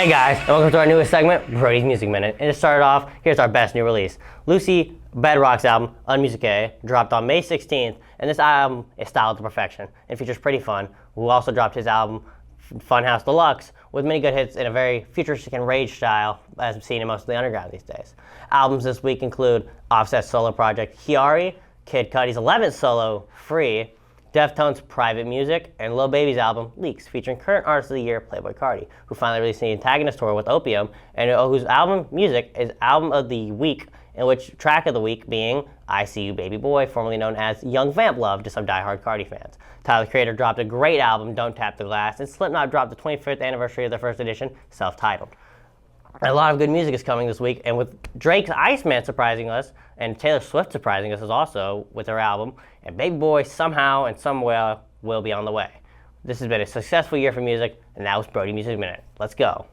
Hey guys, and welcome to our newest segment, Brody's Music Minute. And to start off, here's our best new release. Lucy Bedrock's album, Unmusique, dropped on May 16th, and this album is styled to perfection and features Pretty Fun, who also dropped his album, Funhouse Deluxe, with many good hits in a very futuristic and rage style, as seen in most of the underground these days. Albums this week include Offset's solo project, Hiari, Kid Cudi's 11th solo, Free, Deftones' Private Music, and Lil Baby's album, Leaks, featuring current Artist of the Year, Playboi Carti, who finally released the Antagonist tour with Opium, and whose album, Music, is Album of the Week, in which track of the week being I See You Baby Boy, formerly known as Young Vamp Love to some diehard Carti fans. Tyler, the Creator, dropped a great album, Don't Tap the Glass, and Slipknot dropped the 25th anniversary of their first edition, self-titled. A lot of good music is coming this week, and with Drake's Iceman surprising us, and Taylor Swift surprising us also with her album, and Baby Boy somehow and somewhere will be on the way. This has been a successful year for music, and that was Brody Music Minute. Let's go.